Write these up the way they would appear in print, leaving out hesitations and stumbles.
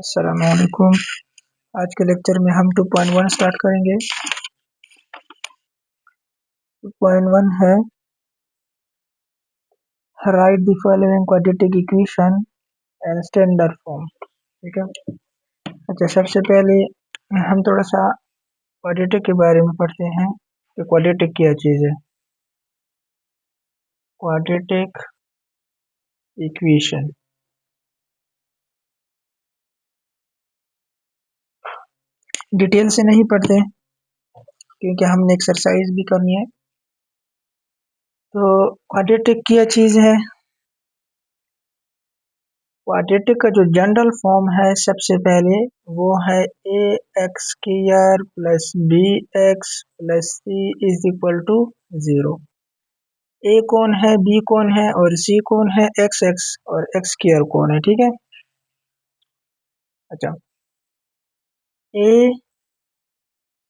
अस्सलामुअलैकुम। आज के लेक्चर में हम 2.1 स्टार्ट करेंगे। 2.1 है right the following quadratic equation and standard form. ठीक है। अच्छा, सबसे पहले हम थोड़ा सा क्वाड्रेटिक के बारे में पढ़ते हैं कि क्वाड्रेटिक क्या चीज़ है। क्वाड्रेटिक इक्वेशन डिटेल से नहीं पढ़ते क्योंकि हमने एक्सरसाइज भी करनी है। तो क्वाड्रेटिक क्या चीज़ है? क्वाड्रेटिक का जो जनरल फॉर्म है सबसे पहले वो है A x square plus B x plus C is equal to 0। A कौन है, बी कौन है और सी कौन है, एक्स एक्स और एक्स स्क्वायर कौन है। ठीक है। अच्छा, ए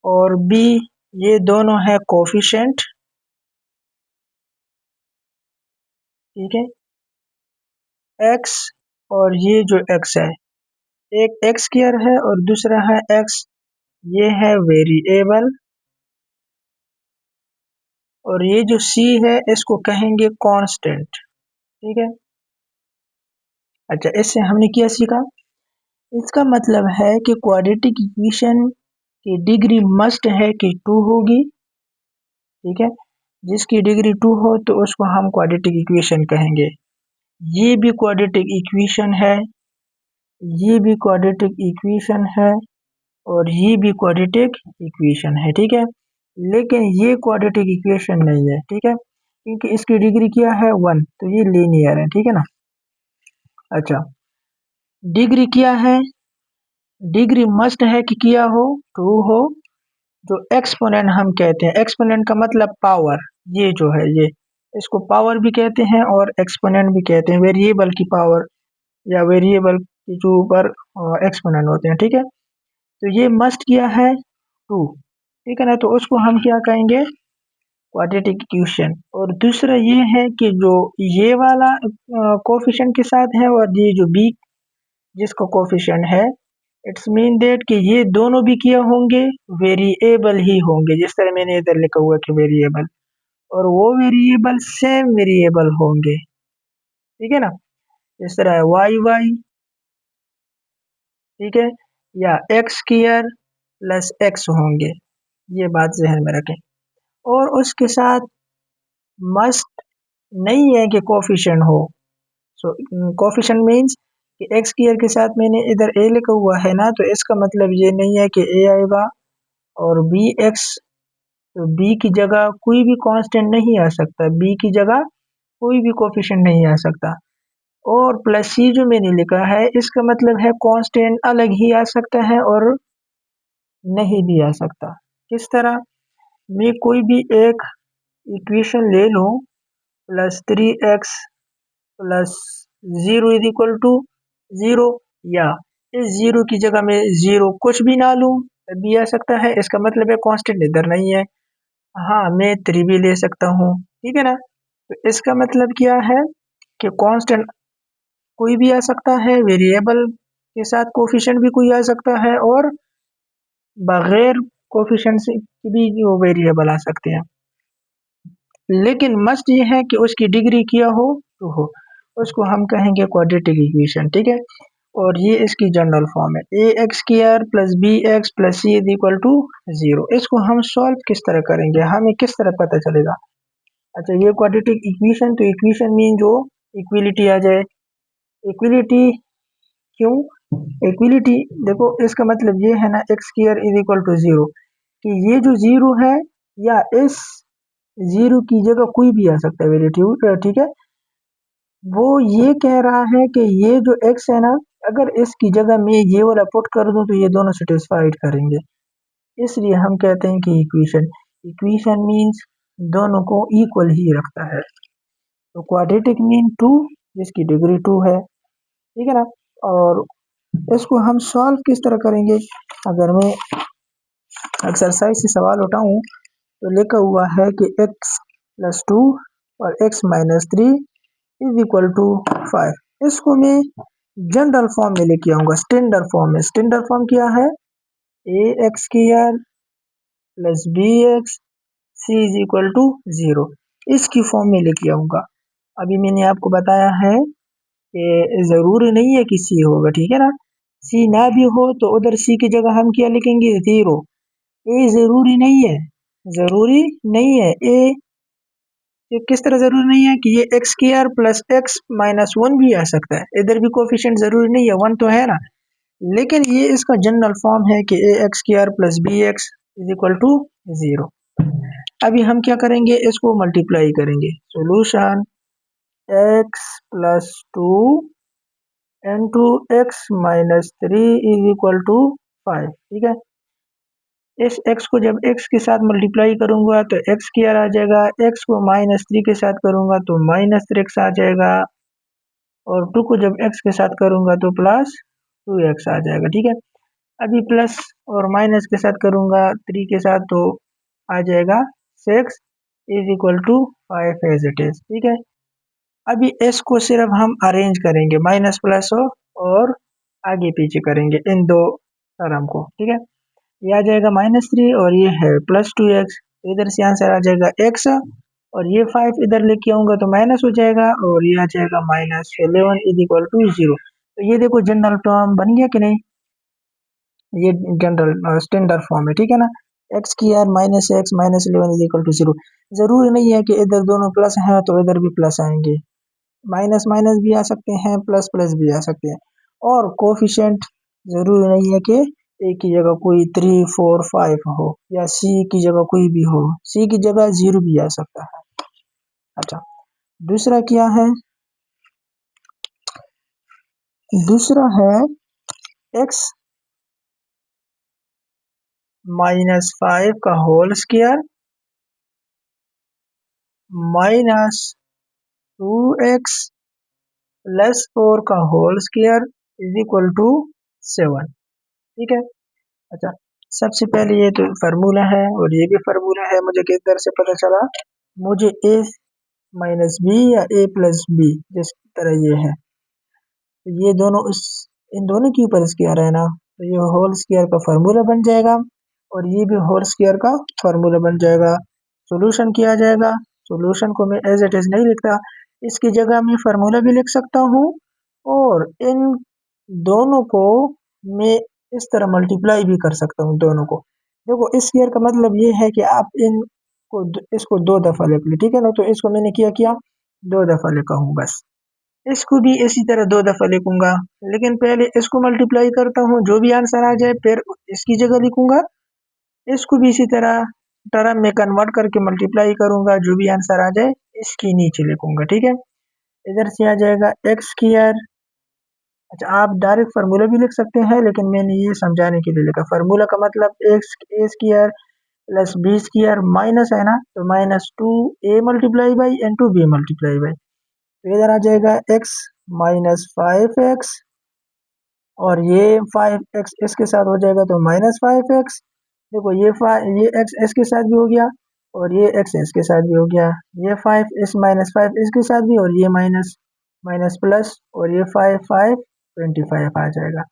और बी ये दोनों है कोफिशिएंट। ठीक है। एक्स और ये जो एक्स है, एक एक्स स्क्वायर है और दूसरा है एक्स, ये है वेरिएबल। और ये जो सी है इसको कहेंगे कांस्टेंट। ठीक है। अच्छा, इससे हमने क्या सीखा? इसका मतलब है कि क्वाड्रेटिक इक्वेशन की डिग्री मस्ट है कि 2 होगी। ठीक है। जिसकी डिग्री 2 हो तो उसको हम क्वाड्रेटिक इक्वेशन कहेंगे। ये भी क्वाड्रेटिक इक्वेशन है, ये भी क्वाड्रेटिक इक्वेशन है और ये भी क्वाड्रेटिक इक्वेशन है। ठीक है। लेकिन ये क्वाड्रेटिक इक्वेशन नहीं है। ठीक है, क्योंकि इसकी डिग्री क्या है 1, तो ये लीनियर है। ठीक है ना। अच्छा, डिग्री क्या है? डिग्री मस्ट है कि क्या हो, 2 हो। जो एक्सपोनेंट हम कहते हैं, एक्सपोनेंट का मतलब पावर, ये जो है ये इसको पावर भी कहते हैं और एक्सपोनेंट भी कहते हैं। वेरिएबल की पावर या वेरिएबल की जो ऊपर एक्सपोनेंट होते हैं। ठीक है। तो ये मस्ट क्या है 2। ठीक है ना। तो उसको हम क्या कहेंगे, क्वाड्रेटिक इक्वेशन। और दूसरा ये है कि जो ये वाला कोफिशिएंट के साथ है और ये जो बी जिसका कोफिशिएंट है, इट्स मीन दैट कि ये दोनों भी क्या होंगे, वेरिएबल ही होंगे। जिस तरह मैंने इधर लिखा हुआ कि वेरिएबल, और वो वेरिएबल सेम वेरिएबल होंगे। ठीक है ना। इस तरह वाई वाई, ठीक है, या एक्स स्क्वायर प्लस एक्स होंगे। ये बात जहन में रखें। और उसके साथ मस्ट नहीं है कि कोफिशिएंट हो। सो कोफिशिएंट मीन्स कि एक्स स्क्वायर के साथ मैंने इधर ए लिखा हुआ है ना, तो इसका मतलब ये नहीं है कि ए आएगा और बी एक्स, तो बी की जगह कोई भी कांस्टेंट नहीं आ सकता, बी की जगह कोई भी कोफिशिएंट नहीं आ सकता। और प्लस सी जो मैंने लिखा है इसका मतलब है कांस्टेंट अलग ही आ सकता है और नहीं भी आ सकता। किस तरह? मैं कोई भी एक इक्वेशन ले लूँ, plus 3x plus 0 is equal to 0, या इस 0 की जगह में 0 कुछ भी ना लूँ भी आ सकता है। इसका मतलब है कांस्टेंट इधर नहीं है। हाँ, मैं 3 भी ले सकता हूँ। ठीक है ना। तो इसका मतलब क्या है कि कांस्टेंट कोई भी आ सकता है, वेरिएबल के साथ कोफिशिएंट भी कोई आ सकता है और बगैर कोफिशिएंट से भी वो वेरिएबल आ सकते हैं। लेकिन मस्ट ये है कि उसकी डिग्री क्या हो, तो हो। उसको हम कहेंगे क्वाड्रेटिक इक्वेशन। ठीक है। और ये इसकी जनरल फॉर्म है, A x square plus B x plus C is equal to 0। इसको हम सॉल्व किस तरह करेंगे, हमें किस तरह पता चलेगा? अच्छा, ये क्वाड्रेटिक इक्वेशन, तो इक्वेशन मीन जो इक्विलिटी आ जाए। इक्विलिटी क्यों? इक्विलिटी देखो, इसका मतलब ये है ना, x square is equal to 0, कि ये जो 0 है या इस 0 की जगह कोई भी आ सकता है वेरिएबल। ठीक है। वो ये कह रहा है कि ये जो x है ना, अगर इसकी जगह मैं ये वाला पुट कर दूं तो ये दोनों सेटिस्फाइड करेंगे। इसलिए हम कहते हैं कि इक्वेशन, इक्वेशन मींस दोनों को इक्वल ही रखता है। तो क्वाड्रेटिक मीन 2 जिसकी डिग्री 2 है। ठीक है ना। और इसको हम सॉल्व किस तरह करेंगे? अगर मैं एक्सरसाइज से सवाल उठाऊं तो लिखा हुआ है कि x प्लस 2 और x minus 3 is equal to 5। इसको मैं जनरल फॉर्म में लेके आऊंगा, स्टैंडर्ड फॉर्म में। स्टैंडर्ड फॉर्म क्या है? A x square plus B X C is equal to 0, इसकी फॉर्म में लेके आऊंगा। अभी मैंने आपको बताया है कि जरूरी नहीं है कि सी होगा, ठीक है ना। सी ना भी हो तो उधर सी की जगह हम क्या लिखेंगे? 0। ए जरूरी नहीं है, जरूरी नहीं है ए। ये किस तरह जरूरी नहीं है कि ये x square plus x minus 1 भी आ सकता है, इधर भी कोफिशिएंट जरूरी नहीं है, 1 तो है ना। लेकिन ये इसका जनरल फॉर्म है कि A x square plus B X is equal to 0। अभी हम क्या करेंगे? इसको मल्टीप्लाई करेंगे। Solution x plus 2 into X minus 3 is equal to 5, ठीक है। इस x को जब x के साथ मल्टीप्लाई करूंगा तो x स्क्वायर आ जाएगा, x को माइनस 3 के साथ करूंगा तो माइनस 3x आ जाएगा, और 2 को जब x के साथ करूंगा तो प्लस 2x आ जाएगा, ठीक है। अभी प्लस और माइनस के साथ करूंगा 3 के साथ तो आ जाएगा 6 is equal to 5 as it is, ठीक है। अभी s को सिर्फ हम अरेंज करेंगे, माइनस प्लस हो और आगे पीछे करेंगे इन दो टर्म को, ठीक है। ये आ जाएगा -3 और ये है +2x, इधर से आंसर आ जाएगा x, और ये 5 इधर लेके आऊंगा तो माइनस हो जाएगा और ये आ जाएगा -11 इज इक्वल टू 0। तो ये देखो जनरल टर्म बन गया कि नहीं? ये जनरल स्टैंडर्ड फॉर्म है, ठीक है ना। एक्स की यार -x -11 इज इक्वल टू 0। जरूरी नहीं है कि इधर दोनों प्लस हैं तो इधर भी प्लस आएंगे, माइनस माइनस भी आ सकते हैं, प्लस प्लस भी आ सकते हैं। और कोफिशिएंट जरूरी नहीं है कि ए की जगह कोई 3 4 5 हो या सी की जगह कोई भी हो, सी की जगह 0 भी आ सकता है। अच्छा, दूसरा क्या है? दूसरा है x -5 का whole square minus 2x plus 4 का whole square is equal to 7, ठीक है। अच्छा, सबसे पहले ये तो फार्मूला है और ये भी फार्मूला है, मुझे किधर से पता चला? मुझे a माइनस बी या a प्लस बी जिस तरह ये है, तो ये दोनों इस इन दोनों के ऊपर स्क्वायर है ना, तो ये होल स्क्वायर का फार्मूला बन जाएगा और ये भी होल स्क्वायर का फार्मूला बन जाएगा। सॉल्यूशन किया जाएगा। सॉल्यूशन को मैं एज इट इज नहीं लिखता, इसकी जगह मैं फार्मूला भी लिख सकता हूँ और इन दोनों को मैं इस तरह मल्टीप्लाई भी कर सकता हूँ दोनों को। देखो, इस स्क्वायर का मतलब ये है कि आप इसको 2 दफा लिख लो, ठीक है ना। तो इसको मैंने क्या किया? 2 दफा लिखा हूँ बस। इसको भी इसी तरह 2 दफा लिखूंगा, लेकिन पहले इसको मल्टीप्लाई करता हूँ, जो भी आंसर आ जाए फिर इसकी जगह लिखूंगा। इसको भी इसी तरह टर्म में कन्वर्ट करके मल्टीप्लाई करूंगा, जो भी आंसर आ जाए इसकी नीचे लिखूंगा, ठीक है। इधर से आ जाएगा एक्स स्क्वायर। अच्छा, आप डायरेक्ट फार्मूला भी लिख सकते हैं, लेकिन मैंने ये समझाने के लिए लिखा। फार्मूला का मतलब X A square plus B square minus है ना, तो -2a multiply by into B multiply by, तो इधर आ जाएगा x -5x और ये 5x इसके साथ हो जाएगा तो -5x। देखो, ये x इसके साथ भी हो गया और ये x इसके साथ भी हो गया, ये 5 इस -5 इसके साथ भी, और ये माइनस माइनस प्लस, और ये 5 5 25 आ जाएगा।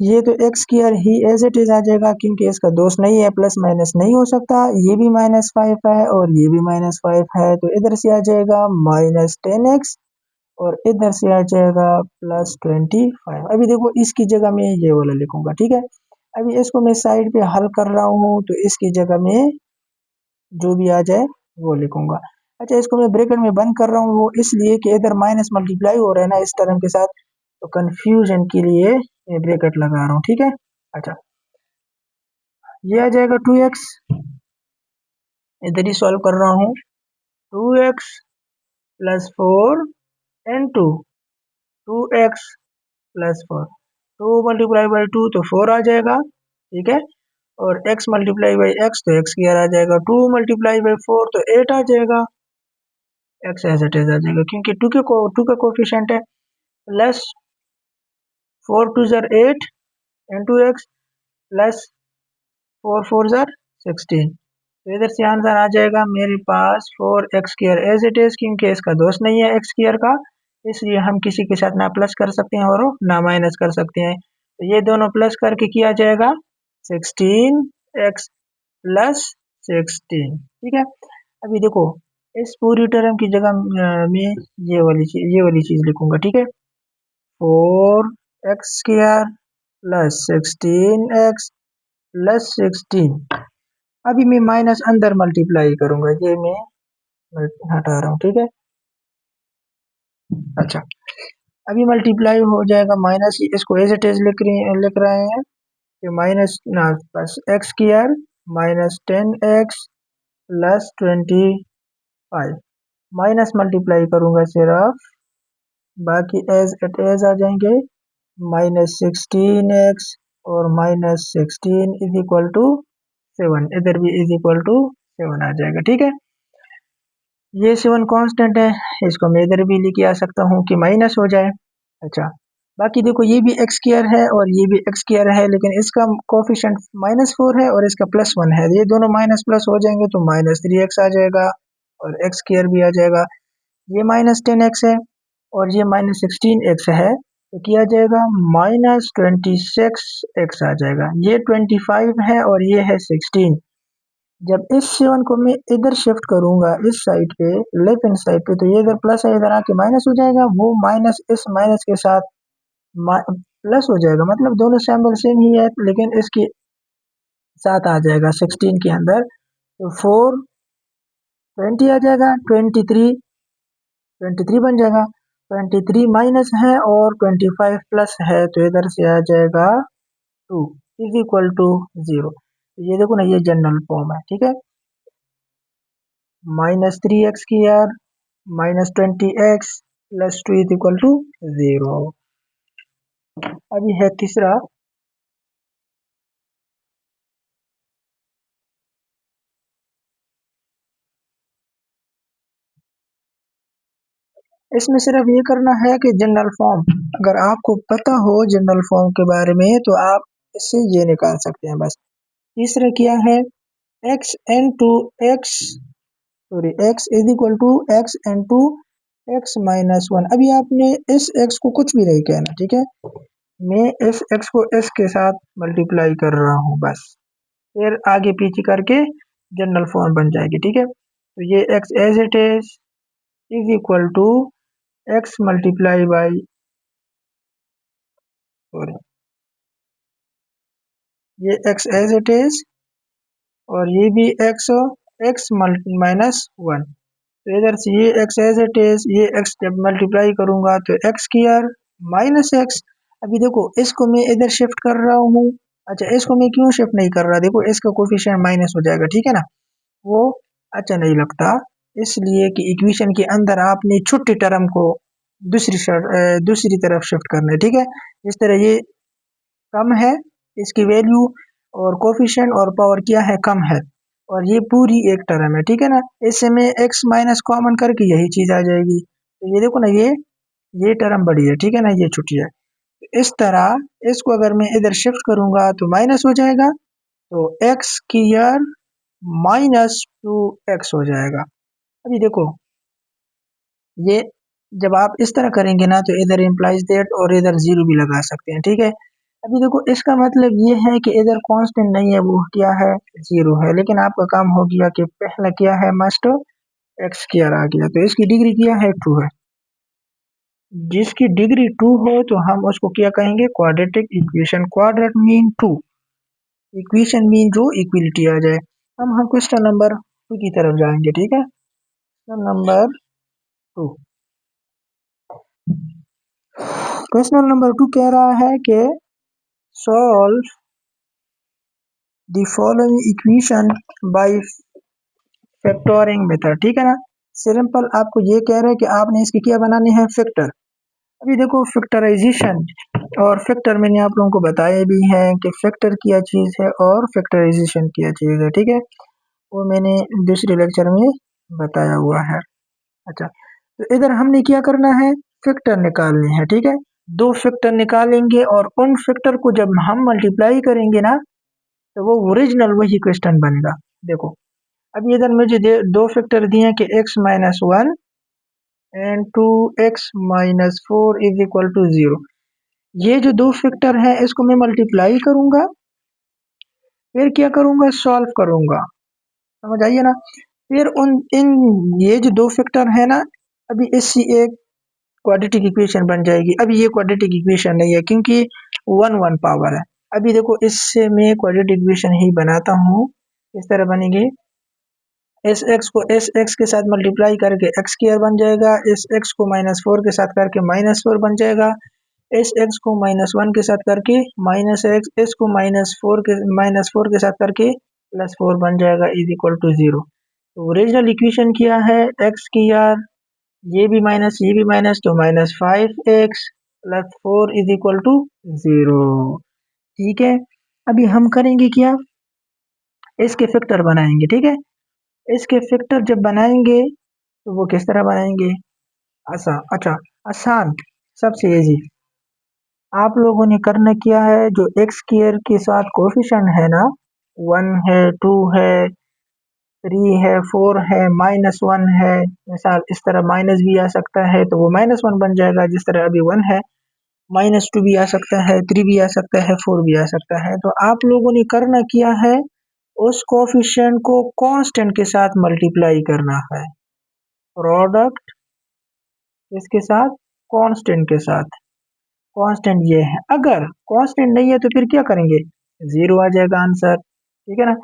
ये तो एक्स स्क्वायर ही एज इट इज आ जाएगा, क्योंकि इसका दोष नहीं है, प्लस माइनस नहीं हो सकता। ये भी -5 है और ये भी -5 है, तो इधर से आ जाएगा -10x और इधर से आ जाएगा +25। अभी देखो, इसकी जगह में ये वाला लिखूंगा, ठीक है। अभी इसको मैं साइड पे हल कर रहा हूँ, तो इसकी जगह में जो भी आ जाए वो लिखूंगा। अच्छा, इसको मैं ब्रैकेट में बंद कर रहा हूँ, वो इसलिए कि इधर माइनस मल्टीप्लाई हो रहा है ना इस टर्म के साथ, तो कंफ्यूजन के लिए मैं ब्रैकेट लगा रहा हूँ, ठीक है। अच्छा, ये आ जाएगा 2x, इधर ही सॉल्व कर रहा हूँ। 2x plus 4 into 2x plus 4, 2 multiply by 2 तो 4 आ जाएगा, ठीक है। और x मल्टीप्लाई बाई x तो x स्क्वायर आ जाएगा, 2 मल्टीप्लाई बाई 4 तो 8 आ जाएगा, x एज इट इज आ जाएगा, क्योंकि 2 का कोफिशिएंट है। प्लस 4 2 ज़र 8 इंटू एक्स प्लस 4 4 ज़र 16, तो इधर से आंसर आ जाएगा मेरे पास 4x square as it is, क्योंकि इसका दोष नहीं है x स्क्वायर का, इसलिए हम किसी के साथ ना प्लस कर सकते हैं और ना माइनस कर सकते हैं। तो ये दोनों प्लस करके किया जाएगा 16x प्लस 16, ठीक है। अभी देखो इस पूरी टर्म की जगह में ये वाली चीज लिखूंगा, ठीक है। 4x² plus 16x plus 16। अभी मैं माइनस अंदर मल्टीप्लाई करूंगा, ये मैं हटा रहा हूँ, ठीक है। अच्छा, अभी मल्टीप्लाई हो जाएगा माइनस, इसको एज इट इज लिख रहे हैं कि माइनस ना plus x² minus 10x plus 25। Minus multiply करूंगा सिर्फ, बाकी एज इट इज आ जाएंगे। माइनस 16x और माइनस 16 इज इक्वल टू 7, इधर भी इज इक्वल टू 7 आ जाएगा, ठीक है। ये 7 कांस्टेंट है, इसको मैं इधर भी लेके आ सकता हूँ कि माइनस हो जाए। अच्छा, बाकी देखो ये भी x² है और ये भी x² है, लेकिन इसका कोफिशिएंट -4 है और इसका +1 है। ये दोनों माइनस प्लस हो जाएंगे तो -3x आ जाएगा और x² भी आ जाएगा। ये -10x है और ये -16x है, तो किया जाएगा -26x आ जाएगा। ये 25 है और ये है 16। जब इस 7 को मैं इधर शिफ्ट करूंगा इस साइड पे, लेफ्ट हैंड साइड पे, तो ये इधर प्लस है, इधर आके माइनस हो जाएगा। वो माइनस इस माइनस के साथ प्लस हो जाएगा, मतलब दोनों सिंबल सेम ही है, लेकिन इसके साथ आ जाएगा 16 के अंदर। तो 4 20 आ जाएगा, 23 बन जाएगा। 23 माइनस है और 25 प्लस है, तो इधर से आ जाएगा 2 इज इक्वल टू 0। ये देखो ना, ये जनरल फॉर्म है, ठीक है। -3x² -20x plus 2 is equal to 0। अभी है तीसरा, इसमें सिर्फ ये करना है कि जनरल फॉर्म, अगर आपको पता हो जनरल फॉर्म के बारे में तो आप इससे ये निकाल सकते हैं बस। तीसरा क्या है, x into x sorry x is equal to x into x minus 1। अभी आपने इस x को कुछ भी नहीं कहना, ठीक है। मैं इस x को s के साथ मल्टीप्लाई कर रहा हूँ बस, फिर आगे पीछे करके जनरल फॉर्म बन जाएगी, ठीक है। तो ये x as it is equal to x multiply by sorry ये x एज इट इज और ये भी x माइनस 1। तो इधर से ये x एज इट इज, ये x जब मल्टीप्लाई करूंगा तो x² माइनस x। अभी देखो इसको मैं इधर शिफ्ट कर रहा हूँ। अच्छा, इसको मैं क्यों शिफ्ट नहीं कर रहा, देखो इसका कोफिशिएंट माइनस हो जाएगा, ठीक है ना। वो अच्छा नहीं लगता, इसलिए कि इक्वेशन के अंदर आपने छोटी टर्म को दूसरी तरफ शिफ्ट करना है, ठीक है। इस तरह ये कम है, इसकी वैल्यू और कोफिशिएंट और पावर क्या है, कम है, और ये पूरी एक टर्म है, ठीक है ना। इससे मैं x माइनस कॉमन करके यही चीज आ जाएगी। तो ये देखो ना, ये टर्म बड़ी है, ठीक है ना, ये छोटी है। इस तरह इसको अगर मैं इधर शिफ्ट करूंगा तो माइनस हो जाएगा, तो x² -2x हो जाएगा। अभी देखो ये जब आप इस तरह करेंगे ना, तो इधर इम्प्लाइज दैट और इधर 0 भी लगा सकते हैं, ठीक है। अभी देखो इसका मतलब ये है कि इधर कांस्टेंट नहीं है, वो क्या है, 0 है। लेकिन आपका काम हो गया कि पहला क्या है, मस्ट x² आ गया, तो इसकी डिग्री क्या है, 2 है। जिसकी डिग्री 2 हो तो हम उसको क्या कहेंगे, quadratic equation. Quadrate mean 2, equation mean जो इक्विलिटी आ जाए। हम क्वेश्चन नंबर 2 की तरफ जाएंगे, ठीक है। क्वेश्चन नंबर 2, क्वेश्चन नंबर 2 कह रहा है कि solve the following equation by factoring method, ठीक है ना। सिंपल आपको ये कह रहा है कि आपने इसकी क्या बनानी है, फैक्टर। अभी देखो फैक्टराइजेशन और फैक्टर मैंने आप लोगों को बताया भी है कि फैक्टर क्या चीज़ है और फैक्टराइजेशन क्या चीज़ है, ठीक है। वो मैंने दूसरे लेक्चर में बताया हुआ है। अच्छा, तो इधर हमने क्या करना है, फैक्टर निकालने हैं, ठीक है। दो फैक्टर निकालेंगे और उन फैक्टर को जब हम मल्टीप्लाई करेंगे ना, तो वो ओरिजिनल वही क्वेश्चन बनेगा। देखो अभी इधर मुझे दो फैक्टर दिए कि x minus 1 and 2x minus 4 is equal to 0। ये जो दो फैक्टर है इसको मैं मल्टीप्लाई करूंगा, फिर क्या करूंगा, सॉल्व करूंगा। समझ आइए ना। फिर उन इन ये जो दो फैक्टर है ना, अभी इससे एक क्वाड्रेटिक इक्वेशन बन जाएगी। अभी ये क्वाड्रेटिक इक्वेशन नहीं है क्योंकि 1 पावर है। अभी देखो इससे मैं क्वाड्रेटिक इक्वेशन ही बनाता हूँ। इस तरह बनेगी, एस एक्स को एस एक्स के साथ मल्टीप्लाई करके एक्स स्क्वायर बन जाएगा, एस एक्स को -4 के साथ करके -4 बन जाएगा, एस एक्स को -1 के साथ करके माइनस एक्स, एस को -4 के साथ करके +4 बन जाएगा इज इक्वल टू 0। तो ओरिजिनल इक्वेशन क्या है, एक्स की आर, ये भी माइनस ये भी माइनस, तो -5x + 4 इज इक्वल टू 0। ठीक है, अभी हम करेंगे क्या, इसके फैक्टर बनाएंगे। ठीक है, इसके फैक्टर जब बनाएंगे तो वो किस तरह बनाएंगे, आसान, सबसे इजी। आप लोगों ने करना क्या है, जो एक्स स्क्वायर के साथ कोफिशिएंट है ना, 1 है, 2 है, 3 है, 4 है, -1 है, मिसाल इस तरह माइनस भी आ सकता है तो वो -1 बन जाएगा, जिस तरह अभी 1 है। -2 भी आ सकता है, 3 भी आ सकता है, 4 भी आ सकता है। तो आप लोगों ने करना क्या है, उस कोफिशिएंट को कांस्टेंट के साथ मल्टीप्लाई करना है। प्रोडक्ट इसके साथ, कांस्टेंट के साथ। कांस्टेंट ये है, अगर कांस्टेंट नहीं है तो फिर क्या करेंगे, 0 आ जाएगा आंसर। ठीक है ना।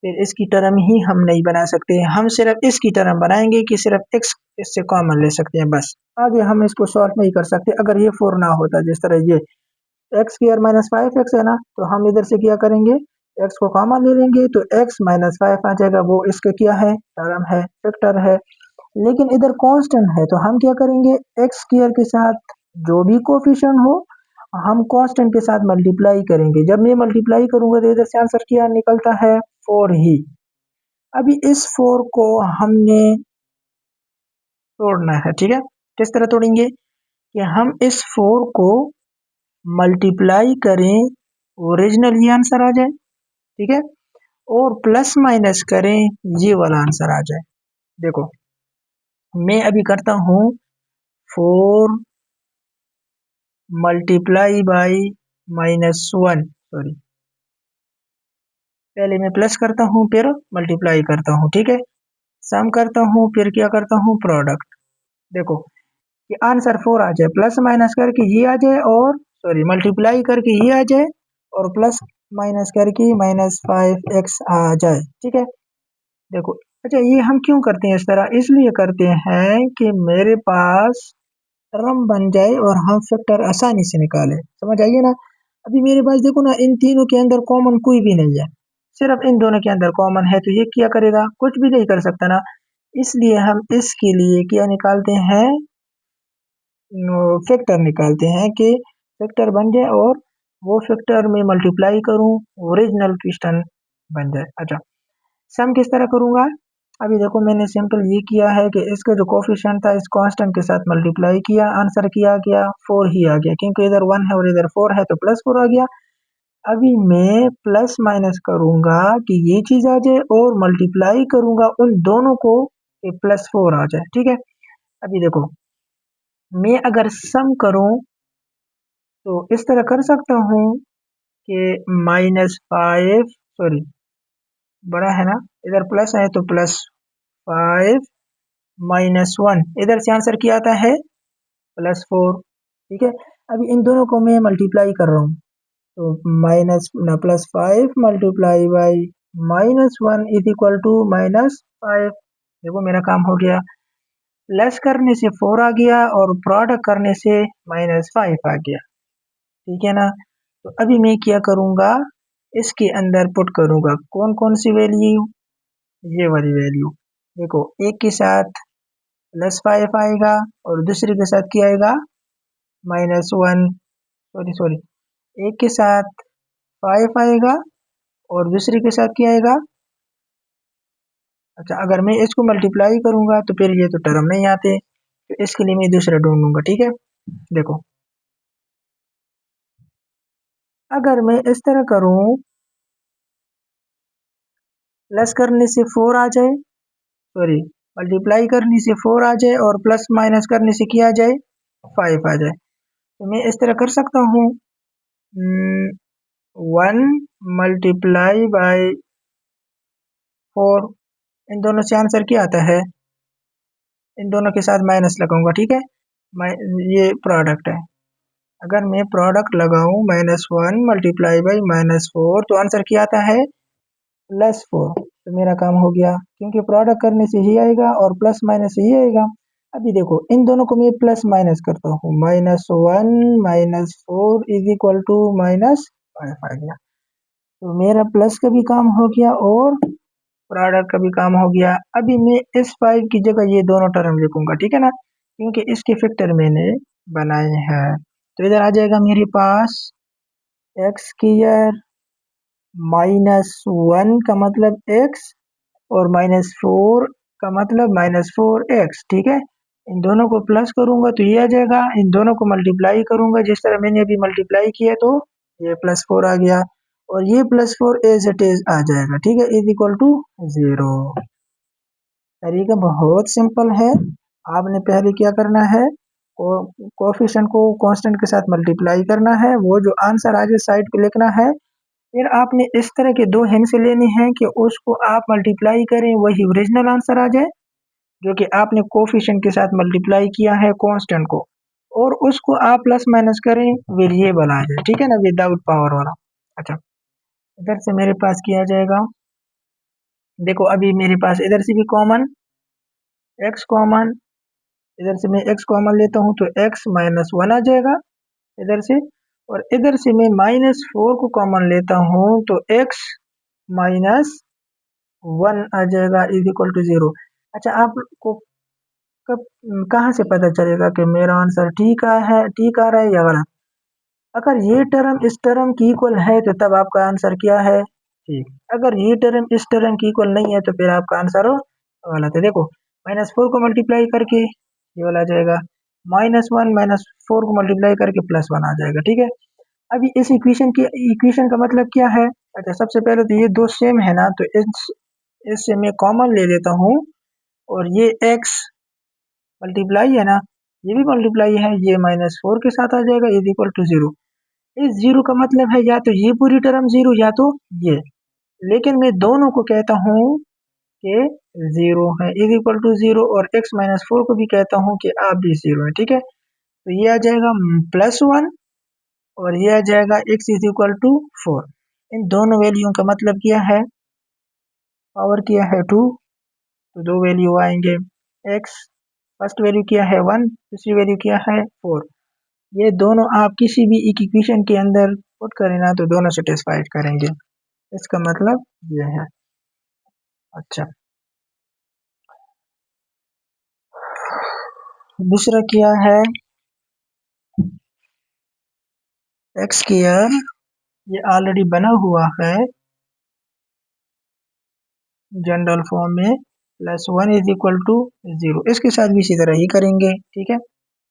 फिर इसकी टर्म ही हम नहीं बना सकते, हम सिर्फ इसकी टर्म बनाएंगे कि सिर्फ x इससे कॉमन ले सकते हैं बस। आगे हम इसको सॉल्व नहीं कर सकते। अगर ये 4 ना होता, जिस तरह ये एक्स स्क्वायर -5x है ना, तो हम इधर से क्या करेंगे, x को कॉमन ले लेंगे तो x -5 आ जाएगा, वो इसका क्या है, टर्म है, फैक्टर है। लेकिन इधर कांस्टेंट है तो हम क्या करेंगे, एक्स स्क्वायर के साथ जो भी कोफिशिएंट हो हम कांस्टेंट के साथ मल्टीप्लाई करेंगे। जब मैं मल्टीप्लाई करूंगा तो इधर से आंसर क्या निकलता है, 4 ही। अभी इस 4 को हमने तोड़ना है। ठीक है, किस तरह तोड़ेंगे, कि हम इस 4 को मल्टीप्लाई करें, ओरिजिनल ही आंसर आ जाए। ठीक है, और प्लस माइनस करें, ये वाला आंसर आ जाए। देखो मैं अभी करता हूँ 4 मल्टीप्लाई बाई -1, सॉरी, पहले मैं प्लस करता हूँ फिर मल्टीप्लाई करता हूँ। ठीक है, सम करता हूँ फिर क्या करता हूँ, प्रोडक्ट। देखो ये आंसर 4 आ जाए, प्लस माइनस करके ये आ जाए, और सॉरी मल्टीप्लाई करके ये आ जाए, और प्लस माइनस करके -5x आ जाए। ठीक है, देखो अच्छा ये हम क्यों करते हैं इस तरह, इसलिए करते हैं कि मेरे पास टर्म बन जाए और हम फैक्टर आसानी से निकालें। समझ आइए ना। अभी मेरे पास देखो ना, इन तीनों के अंदर कॉमन कोई भी नहीं है, सिर्फ इन दोनों के अंदर कॉमन है, तो ये क्या करेगा, कुछ भी नहीं कर सकता ना। इसलिए हम इसके लिए क्या निकालते हैं, फैक्टर निकालते हैं कि फैक्टर बन जाए और वो फैक्टर में मल्टीप्लाई करूं, ओरिजिनल क्वेश्चन बन जाए। अच्छा, सम किस तरह करूंगा, अभी देखो मैंने सिंपल ये किया है कि इसका जो कोफिशिएंट था इस कांस्टेंट के साथ मल्टीप्लाई किया, आंसर किया गया 4 ही आ गया, क्योंकि इधर 1 है और इधर 4 है तो +4 आ गया। अभी मैं प्लस माइनस करूंगा कि ये चीज आ जाए, और मल्टीप्लाई करूंगा उन दोनों को कि +4 आ जाए। ठीक है, अभी देखो मैं अगर सम करूं तो इस तरह कर सकता हूं कि -5, सॉरी बड़ा है ना, इधर प्लस है तो +5 -1, इधर से आंसर क्या आता है, +4। ठीक है, अभी इन दोनों को मैं मल्टीप्लाई कर रहा हूँ, तो माइनस ना +5 multiply by -1 is equal to -5। देखो मेरा काम हो गया, प्लस करने से 4 आ गया और प्रोडक्ट करने से -5 आ गया। ठीक है ना। तो अभी मैं क्या करूँगा, इसके अंदर पुट करूँगा कौन कौन सी वैल्यू, ये वाली वैल्यू। देखो एक के साथ +5 आएगा और दूसरे के साथ क्या आएगा, -1, सॉरी सॉरी, एक के साथ 5 आएगा और दूसरे के साथ क्या आएगा। अच्छा, अगर मैं इसको मल्टीप्लाई करूंगा तो फिर ये तो टर्म नहीं आते, तो इसके लिए मैं दूसरा ढूंढूंगा। ठीक है, देखो अगर मैं इस तरह करूं, प्लस करने से 4 आ जाए, सॉरी मल्टीप्लाई करने से 4 आ जाए और प्लस माइनस करने से क्या आ जाए 5 आ जाए। तो मैं इस तरह कर सकता हूँ 1 मल्टीप्लाई बाय 4, इन दोनों से आंसर क्या आता है, इन दोनों के साथ माइनस लगाऊंगा, ठीक है। ये प्रोडक्ट है, अगर मैं प्रोडक्ट लगाऊं -1 मल्टीप्लाई बाई -4 तो आंसर क्या आता है +4। तो मेरा काम हो गया, क्योंकि प्रोडक्ट करने से ही आएगा और प्लस माइनस से ही आएगा। अभी देखो इन दोनों को मैं प्लस माइनस करता हूँ, -1 -4 इज इक्वल टू -5 आ गया। तो मेरा प्लस का भी काम हो गया और प्रोडक्ट का भी काम हो गया। अभी मैं इस 5 की जगह ये दोनों टर्म लिखूंगा, ठीक है ना, क्योंकि इसके फैक्टर मैंने बनाए हैं। तो इधर आ जाएगा मेरे पास एक्स स्क्वायर -1 का मतलब x और -4 का मतलब -4x, ठीक है। इन दोनों को प्लस करूंगा तो ये आ जाएगा, इन दोनों को मल्टीप्लाई करूंगा जिस तरह मैंने अभी मल्टीप्लाई किया तो ये +4 आ गया और ये +4 एज इट इज आ जाएगा, ठीक है, इज इक्वल टू 0। तरीका बहुत सिंपल है। आपने पहले क्या करना है, कोफिशिएंट को कांस्टेंट के साथ मल्टीप्लाई करना है, वो जो आंसर आ जाए साइड पे लिखना है। फिर आपने इस तरह के 2 हिंट्स लेने हैं कि उसको आप मल्टीप्लाई करें वही ओरिजिनल आंसर आ जाए जो कि आपने कोफिशिएंट के साथ मल्टीप्लाई किया है कांस्टेंट को, और उसको आप प्लस माइनस करें वेरिएबल आ जाए, ठीक है ना, विदाउट पावर वाला। अच्छा, इधर से मेरे पास क्या आ जाएगा, देखो अभी मेरे पास इधर से भी कॉमन x कॉमन, इधर से मैं x कॉमन लेता हूँ तो x -1 आ जाएगा इधर से, और इधर से मैं -4 को कॉमन लेता हूँ तो x -1 आ जाएगा इज इक्वल टू 0। अच्छा, आपको कब कहाँ से पता चलेगा कि मेरा आंसर ठीक आ रहा है या गलत? अगर ये टर्म इस टर्म की इक्वल है तो तब आपका आंसर क्या है, ठीक। अगर ये टर्म इस टर्म की इक्वल नहीं है तो फिर आपका आंसर गलत है। देखो -4 को मल्टीप्लाई करके ये वाला आ जाएगा, -1 -4 को मल्टीप्लाई करके +1 आ जाएगा, ठीक है। अभी इस इक्वेशन का मतलब क्या है? अच्छा, सबसे पहले तो ये दो सेम है ना, तो इससे मैं कॉमन ले लेता हूँ और ये x मल्टीप्लाई है ना, ये भी मल्टीप्लाई है, ये -4 के साथ आ जाएगा इज इक्वल टू 0। इस 0 का मतलब है या तो ये पूरी टर्म 0 या तो ये, लेकिन मैं दोनों को कहता हूँ कि 0 है इज इक्वल टू 0, और x -4 को भी कहता हूँ कि आप भी 0 है, ठीक है। तो ये आ जाएगा +1 और ये आ जाएगा x इज इक्वल टू 4। इन दोनों वैल्यू का मतलब क्या है, पावर क्या है 2, तो दो वैल्यू आएंगे, x फर्स्ट वैल्यू क्या है 1, दूसरी वैल्यू क्या है 4। ये दोनों आप किसी भी एक इक्वेशन के अंदर पुट करें ना तो दोनों सेटिस्फाइड करेंगे, इसका मतलब ये है। अच्छा, दूसरा क्या है, एक्स स्क्वायर, ये ऑलरेडी बना हुआ है जनरल फॉर्म में, +1 इज इक्वल टू 0, इसके साथ भी इसी तरह ही करेंगे, ठीक है।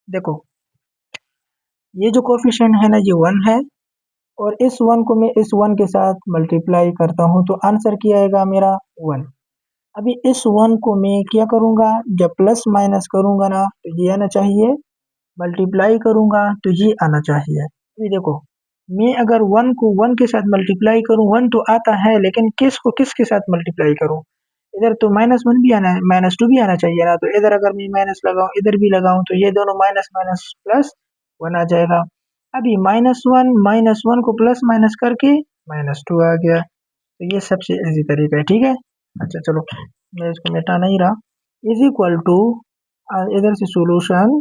देखो ये जो कोफिशिएंट है ना ये 1 है, और इस 1 को मैं इस 1 के साथ मल्टीप्लाई करता हूँ तो आंसर क्या आएगा मेरा 1। अभी इस 1 को मैं क्या करूँगा, जब प्लस माइनस करूँगा ना तो ये आना चाहिए, मल्टीप्लाई करूँगा तो ये आना चाहिए। ये देखो मैं अगर 1 को 1 के साथ मल्टीप्लाई करूँ 1 तो आता है, लेकिन किसको किसके साथ मल्टीप्लाई करूँ, इधर तो -1 भी आना है, -2 भी आना चाहिए ना, तो इधर अगर मैं माइनस लगाऊं इधर भी लगाऊं तो ये दोनों माइनस माइनस +1 आ जाएगा। अभी -1 को प्लस माइनस करके -2 आ गया। तो ये सबसे इजी तरीका है, ठीक है। अच्छा चलो, मैं इसको मिटा नहीं रहा, इज इक्वल टू इधर से सॉल्यूशन,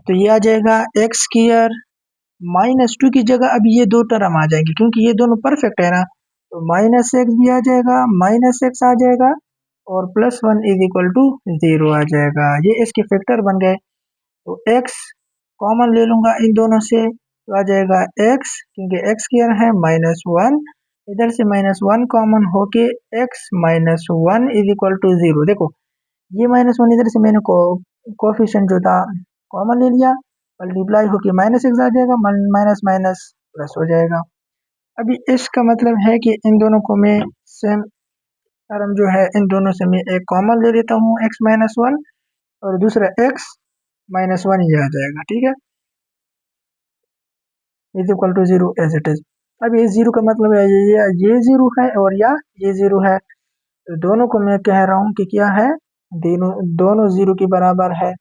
तो ये आ जाएगा एक्स स्क्वायर -2 की जगह अब ये दो टर्म आ जाएंगे क्योंकि ये दोनों परफेक्ट है ना, तो -x भी आ जाएगा, -x आ जाएगा और +1 इज इक्वल टू 0 आ जाएगा, ये इसके फैक्टर बन गए। तो x कॉमन ले लूंगा इन दोनों से तो आ जाएगा x, क्योंकि x स्क्वायर है -1, इधर से -1 कॉमन होके x -1 इज इक्वल टू 0। देखो ये -1 इधर से मैंने कोफिशिएंट जो था कॉमन ले लिया, मल्टीप्लाई होके -x आ जाएगा, माइनस माइनस प्लस हो जाएगा। अभी इसका मतलब है कि इन दोनों को मैं सेम टर्म जो है इन दोनों से मैं एक कॉमन ले लेता हूँ x माइनस वन और दूसरा x माइनस वन ये आ जाएगा, ठीक है, is equal to zero as it is. अब ये जीरो का मतलब है ये जीरो है और या ये जीरो है, तो दोनों को मैं कह रहा हूँ कि क्या है, दोनों दोनों जीरो के बराबर है,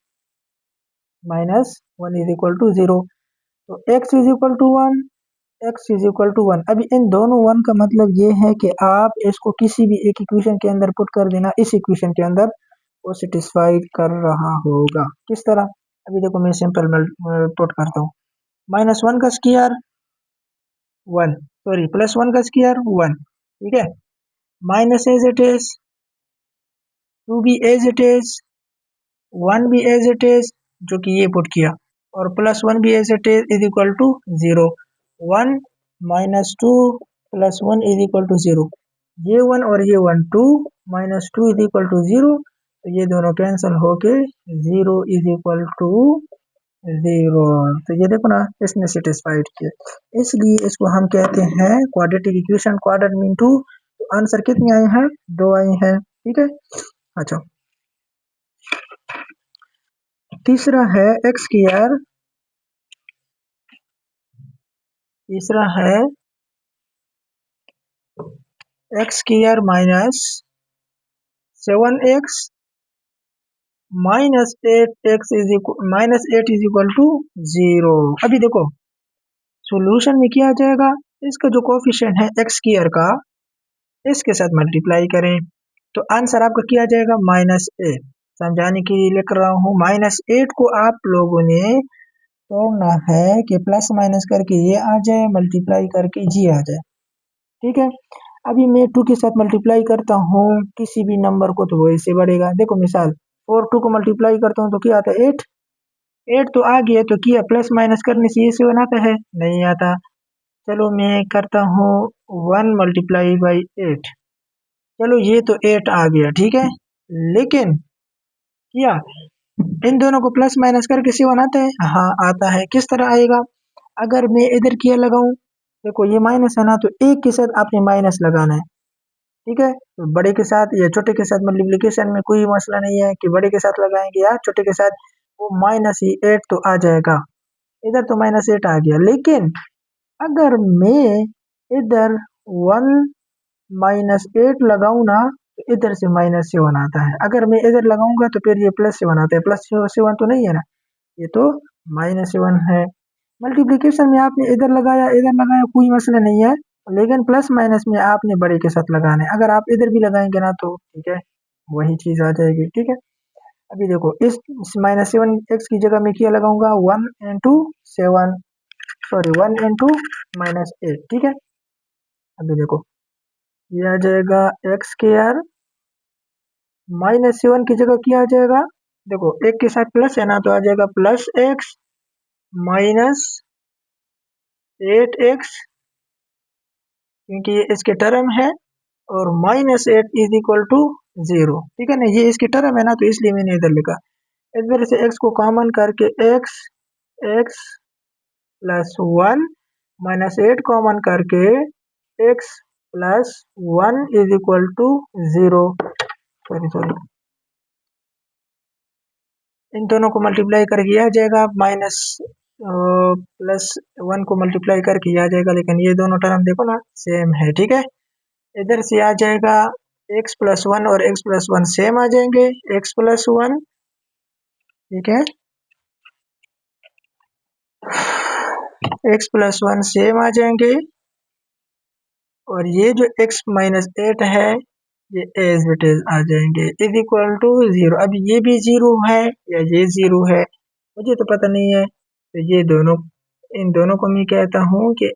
minus one is equal to zero. तो x is equal to one, x is equal to one. अभी इन दोनों वन का मतलब ये है कि आप इसको किसी भी एक इक्वेशन के अंदर पुट कर देना, इस इक्वेशन के अंदर वो सेटिस्फाइड कर रहा होगा। किस तरह, अभी देखो मैं सिंपल पुट करता हूँ, माइनस वन का square one, sorry plus one का स्क्वायर वन, ठीक है, minus as it is, two b as it is, one भी एज इट इज जो कि ये पुट किया, और प्लस वन भी as it is equal to zero. One minus two plus one is equal to zero, ये one और ये one, two minus two is equal to zero, तो ये दोनों कैंसिल होके zero is equal to zero. तो ये देखो ना, इसने सेटिस्फाइड किया, इसलिए इसको हम कहते हैं quadratic equation. Quadrate mean two, तो आंसर कितनी आई है, दो आई है, ठीक है। अच्छा, तीसरा है एक्स स्क्वायर, तीसरा है x square minus seven x minus eight x is equal minus eight is equal to zero. अभी देखो सॉल्यूशन में क्या आ जाएगा, इसका जो कोफिशिएंट है एक्स स्क्वायर का, इसके साथ मल्टीप्लाई करें तो आंसर आपका क्या आ जाएगा, माइनस एट। समझाने के लिए लिख रहा हूँ, माइनस एट को आप लोगों ने तोड़ना है कि प्लस माइनस करके ये आ जाए, मल्टीप्लाई करके जी आ जाए, ठीक है। अभी मैं टू के साथ मल्टीप्लाई करता हूँ किसी भी नंबर को तो वो इससे बढ़ेगा। देखो मिसाल, और टू को मल्टीप्लाई करता हूँ तो क्या आता है, एट, एट तो आ गया, तो किया प्लस माइनस करने से ये सेवन आता है, नहीं आता। चलो मैं करता हूँ वन मल्टीप्लाई बाई एट, चलो ये तो एट आ गया, ठीक है, लेकिन क्या इन दोनों को प्लस माइनस करके सेवन आता है, हाँ आता है। किस तरह आएगा, अगर मैं इधर किया लगाऊं, देखो ये माइनस है ना, तो एक के साथ आपने माइनस लगाना है, ठीक है, तो बड़े के साथ या छोटे के साथ मल्टीप्लिकेशन में कोई मसला नहीं है कि बड़े के साथ लगाएंगे या छोटे के साथ, वो माइनस ही एट तो आ जाएगा, इधर तो माइनस एट आ गया। लेकिन अगर मैं इधर वन माइनस एट लगाऊं ना, तो इधर से माइनस सेवन आता है, अगर मैं इधर लगाऊंगा तो फिर ये प्लस सेवन आता है, प्लस सेवन तो नहीं है ना, ये तो माइनस सेवन है। मल्टीप्लिकेशन में आपने इधर लगाया कोई मसला नहीं है, लेकिन प्लस माइनस में आपने बड़े के साथ लगाना है, अगर आप इधर भी लगाएंगे ना तो ठीक है, वही चीज आ जाएगी, ठीक है। अभी देखो इस माइनस सेवन एक्स की जगह में क्या लगाऊंगा, one into seven, sorry one into minus eight, ठीक है। अभी देखो ये आ जाएगा एक्स स्क्वायर माइनस सेवन की जगह क्या आ जाएगा, देखो एक के साथ प्लस है ना, तो आ जाएगा plus x minus eight x, क्योंकि ये इसके टर्म है, और minus eight is equal to zero, ठीक है ना, ये इसकी टर्म है ना, तो इसलिए मैंने इधर लिखा। इधर से एक्स को कॉमन करके X X plus one minus eight common करके X plus one is equal to zero, sorry sorry, इन दोनों को मल्टीप्लाई करके आ जाएगा माइनस प्लस वन को मल्टीप्लाई करके आ जाएगा, लेकिन ये दोनों टर्म देखो ना सेम है, ठीक है। इधर से आ जाएगा एक्स प्लस वन और एक्स प्लस वन सेम आ जाएंगे, एक्स प्लस वन, ठीक है, एक्स प्लस वन सेम आ जाएंगे, और ये जो एक्स माइनस एट है ये एज इट इज आ जाएंगे, इज इक्वल टू जीरो। अब ये भी जीरो है या ये जीरो है मुझे तो पता नहीं है, तो ये दोनों, इन दोनों को मैं कहता हूँ कि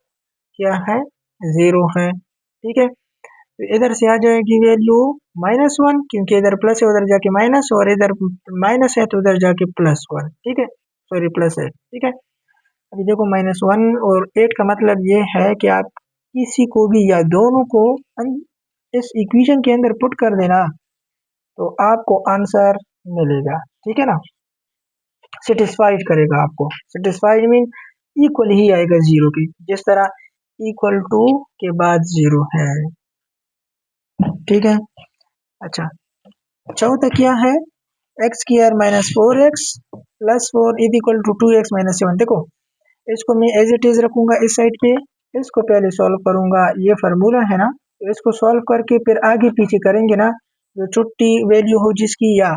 क्या है, जीरो है, ठीक है। तो इधर से आ जाएगी वैल्यू माइनस वन, क्योंकि इधर प्लस है उधर जाके माइनस, और इधर माइनस है तो उधर जाके प्लस वन, ठीक है, सॉरी प्लस है, ठीक है। अभी देखो माइनस वन और एट का मतलब ये है कि आप किसी को भी या दोनों को इस इक्वेशन के अंदर पुट कर देना तो आपको आंसर मिलेगा, ठीक है ना, सेटिस्फाइड करेगा आपको। सेटिस्फाइड मीन इक्वल ही आएगा जीरो की, जिस तरह इक्वल टू के बाद जीरो है, ठीक है। अच्छा, चौथा क्या है, x square minus 4x plus 4 is equal to 2x minus 7। देखो इसको मैं एज इट इज रखूंगा इस साइड पे, इसको पहले सॉल्व करूंगा, ये फार्मूला है ना, तो इसको सॉल्व करके फिर आगे पीछे करेंगे ना, जो छुट्टी वैल्यू हो जिसकी या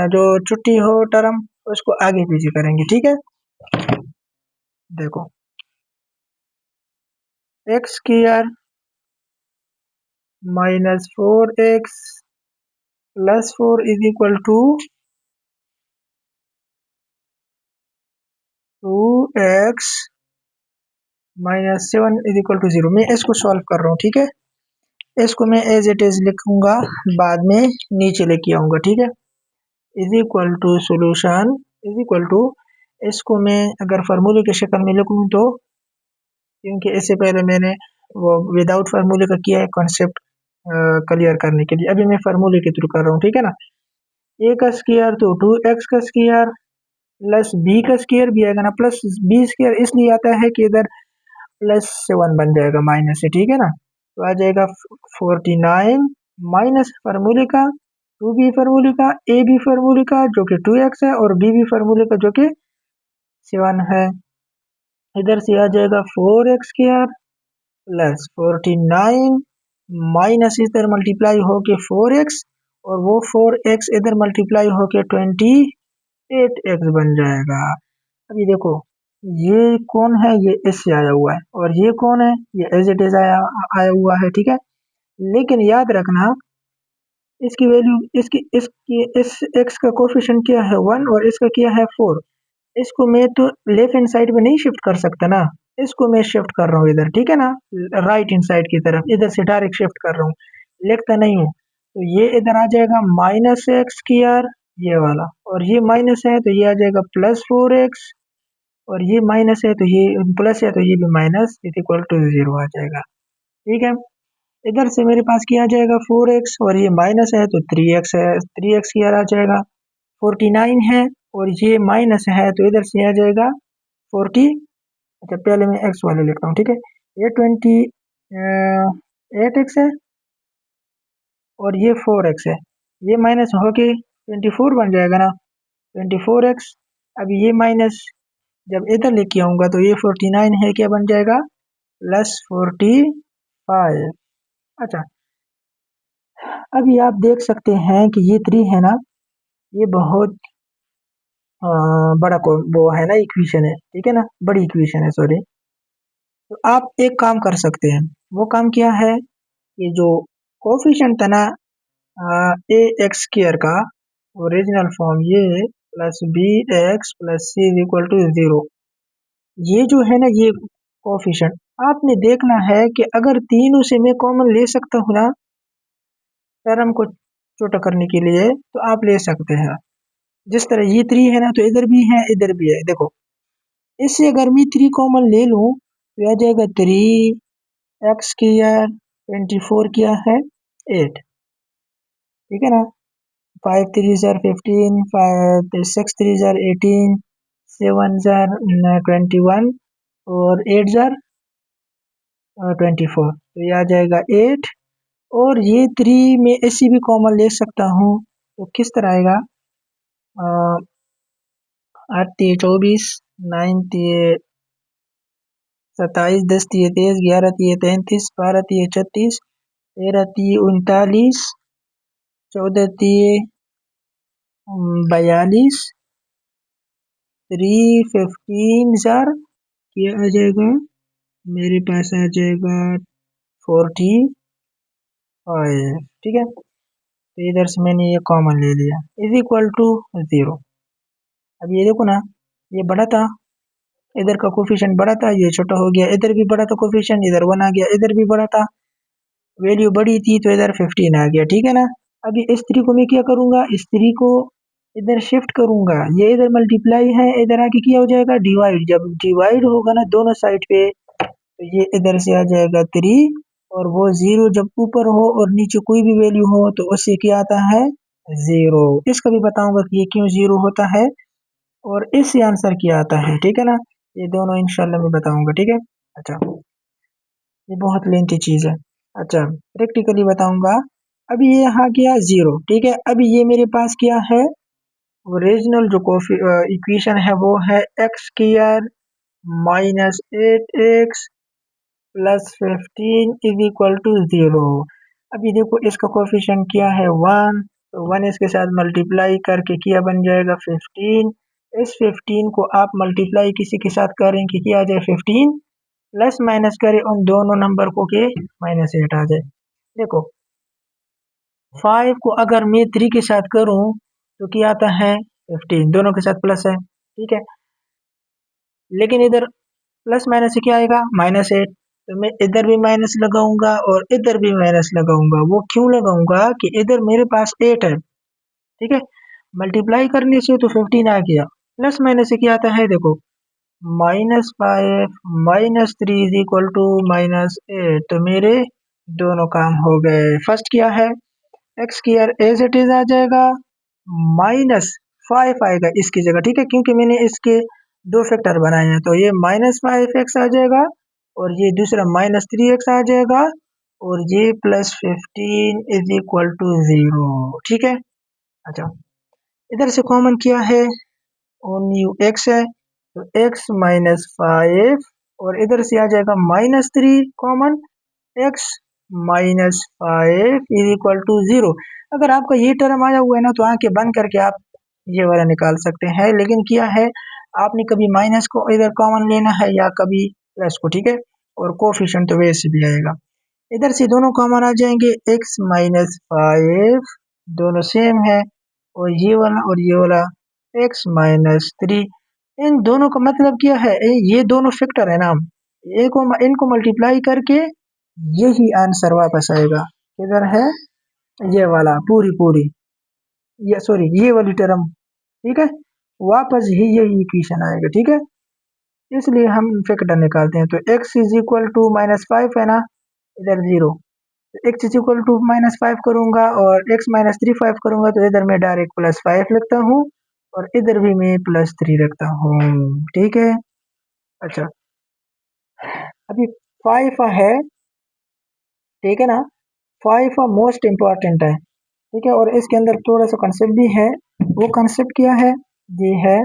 जो छुट्टी हो टर्म उसको आगे पीछे करेंगे, ठीक है। देखो x square minus 4x plus 4 is equal to 2x minus 7 is equal to 0। मैं इसको सॉल्व कर रहा हूँ, ठीक है। इसको मैं एज इट इज लिखूंगा, बाद में नीचे लेके आऊंगा, ठीक है। Is equal to solution is equal to, इसको मैं अगर फार्मूले के शक्ल में लिखूं तो, क्योंकि इससे पहले मैंने वो विदाउट फार्मूले का किया है कॉन्सेप्ट क्लियर करने के लिए, अभी मैं फार्मूले के थ्रू कर रहा हूँ, ठीक है ना। ए का स्क्वायर तो 2x का स्क्वायर प्लस बी का स्क्वायर भी आएगा ना, प्लस बी स्क्वायर इसलिए आता है कि इधर प्लस 7 बन जाएगा माइनस से, ठीक है ना। तो आ जाएगा 49 माइनस फार्मूले का 2b फार्मूले का ए बी फार्मूले का जो कि 2x है, और बी बी फार्मूले का जो कि 7 है। इधर से आ जाएगा 4x स्क्वायर प्लस 49 माइनस इधर मल्टीप्लाई होके 4x, और वो 4x इधर मल्टीप्लाई होके 28x बन जाएगा। अभी देखो ये कौन है, ये इससे आया हुआ है, और ये कौन है, ये एज इट इज आया हुआ है, ठीक है। लेकिन याद रखना इसकी वैल्यू, इसकी इस x का कोफिशिएंट क्या है 1, और इसका क्या है 4। इसको मैं तो लेफ्ट हैंड साइड में नहीं शिफ्ट कर सकता ना, इसको मैं शिफ्ट कर रहा हूँ इधर, ठीक है ना, राइट हैंड साइड की तरफ, इधर से डायरेक्ट शिफ्ट कर रहा हूँ, लिखता नहीं हूँ। तो ये इधर आ जाएगा माइनस एक्स स्क्वायर ये वाला, और ये माइनस है तो ये आ जाएगा प्लस 4x, और ये माइनस है तो ये प्लस है तो ये भी माइनस इज इक्वल टू 0 आ जाएगा, ठीक है। इधर से मेरे पास क्या आ जाएगा 4x, और ये माइनस है तो 3x है, 3x की आ जाएगा 49 है, और ये माइनस है तो इधर से आ जाएगा 40। अच्छा पहले मैं x वाले लिखता हूँ, ठीक है। ये 8x है और ये 4x है, ये माइनस होके 24 बन जाएगा ना, 24x। अब ये माइनस जब इधर लेके आऊंगा तो ये 49 है, क्या बन जाएगा प्लस 45। अच्छा अभी आप देख सकते हैं कि ये 3 है ना, ये बहुत बड़ा वो है ना, इक्वेशन है, ठीक है ना, बड़ी इक्वेशन है, सॉरी। तो आप एक काम कर सकते हैं, वो काम क्या है, ये जो कोफिशिएंट था ना ए एक्स स्क्वायर का ओरिजिनल फॉर्म ये plus B x plus C is equal to 0, ये जो है ना ये कोफिशिएंट आपने देखना है कि अगर तीनों से मैं कॉमन ले सकता हूँ ना टर्म को छोटा करने के लिए, तो आप ले सकते हैं। जिस तरह ये 3 है ना, तो इधर भी है इधर भी है, देखो इससे अगर मैं 3 कॉमन ले लूं तो आ जाएगा 3x स्क्वायर 24 क्या है 8, ठीक है ना। 5 3 जार 15, 6 3 जार 18, 7 जार 21, और 8 जार 24, तो ये आ जाएगा 8। और ये 3 में ऐसी भी कॉमन ले सकता हूँ, तो किस तरह आएगा 8 3 24, 9 3 27, 10 3 23, 11 3 33, 12 3 36, 13 3 39, 14 3 42, 315 जार क्या आ जाएगा, मेरे पास आ जाएगा 45, ठीक है। तो इधर से मैंने ये कॉमन ले लिया इज इक्वल टू 0। अब ये देखो ना, ये बड़ा था, इधर का कोफिशिएंट बड़ा था, ये छोटा हो गया, इधर भी बड़ा था कोफिशिएंट, इधर 1 आ गया, इधर भी बड़ा था, वैल्यू बड़ी थी तो इधर 15 आ गया, ठीक है ना। अभी इस 3 को मैं क्या करूंगा, इस 3 को इधर शिफ्ट करूंगा, ये इधर मल्टीप्लाई है, इधर आके क्या हो जाएगा डिवाइड, जब डिवाइड होगा ना दोनों साइड पे तो ये इधर से आ जाएगा 3, और वो 0 जब ऊपर हो और नीचे कोई भी वैल्यू हो तो उससे क्या आता है 0। इसका भी बताऊंगा कि ये क्यों 0 होता है और इससे आंसर क्या आता है, ठीक है ना। ये दोनों इंशाल्लाह मैं बताऊंगा, ठीक है। अच्छा ये बहुत लेंथी चीज है। अच्छा प्रैक्टिकली बताऊंगा, अभी ये यहाँ किया 0, ठीक है। अभी ये मेरे पास क्या है, ओरिजिनल जो इक्वेशन है वो है x square minus 8x plus 15 is equal to 0। अभी देखो इसका कोफिशिएंट क्या है 1, तो 1 इसके साथ मल्टीप्लाई करके क्या बन जाएगा 15। इस 15 को आप मल्टीप्लाई किसी के साथ करें कि क्या आ जाए 15, प्लस माइनस करें उन दोनों नंबर को के -8 आ जाए। देखो 5 को अगर मैं 3 के साथ करूं तो क्या आता है 15, दोनों के साथ प्लस है, ठीक है। लेकिन इधर प्लस माइनस से क्या आएगा -8, तो मैं इधर भी माइनस लगाऊंगा और इधर भी माइनस लगाऊंगा। वो क्यों लगाऊंगा कि इधर मेरे पास 8 है, ठीक है। मल्टीप्लाई करने से तो 15 आ गया, प्लस माइनस से क्या आता है देखो -5 -3 इज इक्वल टू -8, तो मेरे दोनों काम हो गए। फर्स्ट क्या है x square as it is आ जाएगा, -5 आएगा इसकी जगह, ठीक है, क्योंकि मैंने इसके दो फैक्टर बनाए हैं। तो ये -5x आ जाएगा और ये दूसरा -3x आ जाएगा और ये +15 इज इक्वल टू 0, ठीक है। अच्छा, इधर से कॉमन क्या है, ओनली x है, तो x -5 और इधर से आ जाएगा -3 common, x -5 is equal to 0। अगर आपका ये टर्म आया हुआ है ना तो आंखें बंद करके आप ये वाला निकाल सकते हैं, लेकिन क्या है आपने कभी माइनस को इधर कॉमन लेना है या कभी प्लस को, ठीक है। और कोफिशिएंट तो वैसे भी आएगा, इधर से दोनों कॉमन आ जाएंगे, x -5 दोनों सेम है और ये वाला x -3, इन दोनों का मतलब क्या है, ये दोनों फैक्टर है ना, इनको मल्टीप्लाई करके यही आंसर वापस आएगा। इधर है ये वाला पूरी ये सॉरी ये वाली टर्म, ठीक है, वापस ही यही इक्वेशन आएगा, ठीक है। इसलिए हम फैक्टर निकालते हैं, तो x इज इक्वल टू -5 है ना, इधर 0, x इज इक्वल टू -5 करूंगा और x -3 5 करूंगा, तो इधर मैं डायरेक्ट +5 लिखता हूँ और इधर भी मैं +3 रखता हूँ, ठीक है। अच्छा, अभी 5 है, ठीक है ना, 5 मोस्ट इम्पॉर्टेंट है, ठीक है, और इसके अंदर थोड़ा सा कंसेप्ट भी है। वो कंसेप्ट क्या है, ये है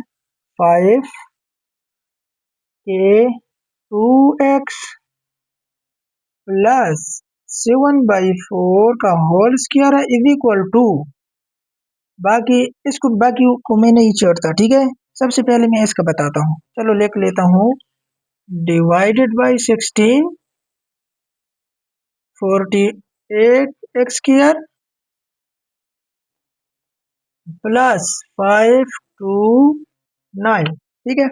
5k2x प्लस 7/4 का whole square is equal to, बाकी को मैं नहीं छोड़ता, ठीक है। सबसे पहले मैं इसका बताता हूँ, चलो लिख लेता हूँ, divided by 16 48 x² plus 5 to 9, ठीक है।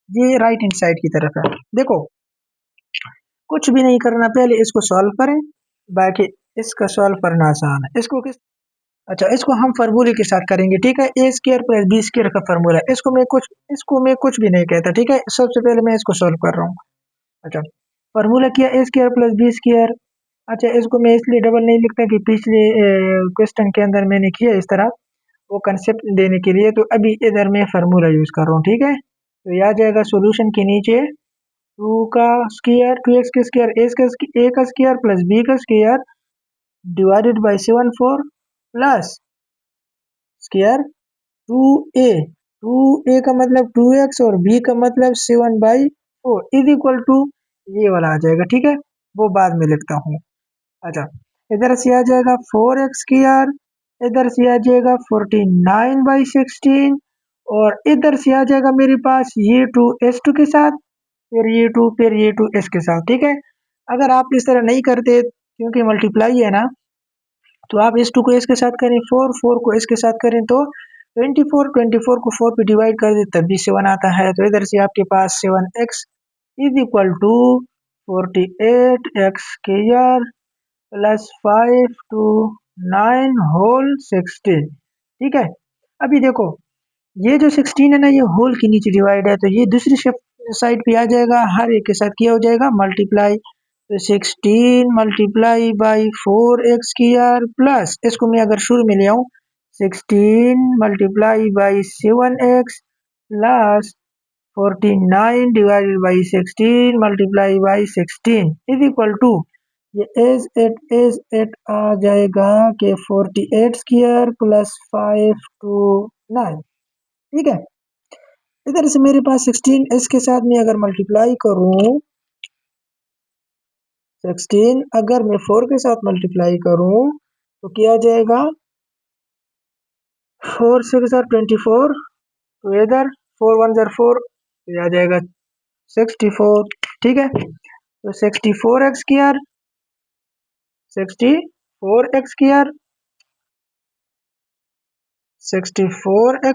ये राइट हैंड साइड की तरफ है। देखो कुछ भी नहीं करना, पहले इसको सॉल्व करें, बाकी इसका सॉल्व करना आसान है। इसको किस अच्छा, इसको हम फार्मूले के साथ करेंगे, ठीक है। ए स्क्वायर प्लस बी स्क्वायर का फार्मूला, इसको मैं कुछ भी नहीं कहता, ठीक है। सबसे पहले मैं इसको सॉल्व कर रहा हूँ। अच्छा, फार्मूला किया ए स्क्वायर प्लस बी स्क्वायर। अच्छा, इसको मैं इसलिए डबल नहीं लिखता कि पिछले क्वेश्चन के अंदर मैंने किया इस तरह, वो कंसेप्ट देने के लिए, तो अभी इधर मैं फार्मूला यूज कर रहा हूँ, ठीक है। तो यह आ जाएगा सोल्यूशन के नीचे 2 का स्क्वायर 2x का स्क्वायर ए का स्क्वायर प्लस बी का square divided by 7/4 plus square 2a 2a का मतलब 2x और b का मतलब 7/4 इज इक्वल टू ये वाला आ जाएगा, ठीक है। वो बाद में लिखता हूँ। अच्छा, इधर से आ जाएगा 4x स्क्वायर, इधर से आ जाएगा 49/16 और इधर से आ जाएगा मेरे पास ये 2 s2 के साथ, फिर ये 2 फिर ये 2 s के साथ, ठीक है। अगर आप इस तरह नहीं करते क्योंकि मल्टीप्लाई है ना, तो आप इस 2 को इसके साथ करें, 4 को इसके साथ करें तो 24 को 4 पे डिवाइड कर दे तब भी 7 आता है। तो इधर से आपके पास 7x is equal to 48 x square plus 5 to 9 whole 16, ठीक है। अभी देखो ये जो 16 है ना, ये होल के नीचे डिवाइड है, तो ये दूसरी साइड पे आ जाएगा, हर एक के साथ किया हो जाएगा मल्टीप्लाई, तो 16 multiply by 4x square plus इसको मैं अगर शुरू में ले आऊँ 16 multiply by 7x plus 49 divided by 16 multiply by 16 is equal to ये एज एट आ जाएगा कि 48 स्क्वायर प्लस 5 to 9। ठीक है, इधर से मेरे पास 16 इसके साथ में अगर मल्टीप्लाई करूं, 16 अगर मैं 4 के साथ मल्टीप्लाई करूं तो क्या जाएगा, 4 6 are 24, तो इधर 4 1 are 4, तो आ जाएगा 64। ठीक है, तो 64 एक्स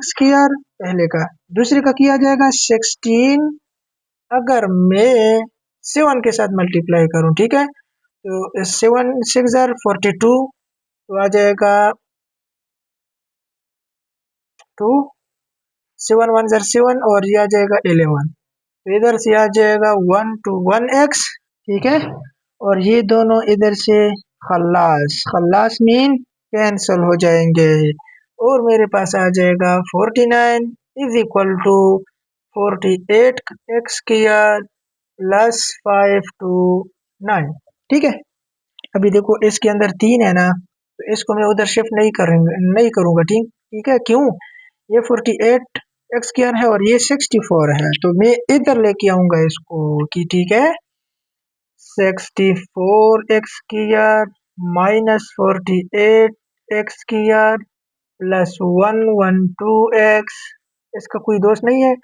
स्क्वायर पहले का, दूसरे का किया जाएगा 16 अगर मैं 7 के साथ मल्टीप्लाई करूं। ठीक है, तो 7 6 are 42, तो आ जाएगा 2, 7 1 are 7 और ये आ जाएगा 11, तो इधर से आ जाएगा 1 to 1x। ठीक है, और ये दोनों इधर से खल्लास, खल्लास मीन कैंसल हो जाएंगे और मेरे पास आ जाएगा 49 is equal to 48 x square plus 5 to 9। ठीक है, अभी देखो इसके अंदर 3 है ना, तो इसको मैं उधर शिफ्ट नहीं करूंगा। ठीक ठीक है, क्यों, ये 48 एक्स स्क्वायर है और ये 64 है, तो मैं इधर लेके आऊंगा इसको कि ठीक है 64 x square minus 48 x square plus 112 x, इसका कोई दोष नहीं है,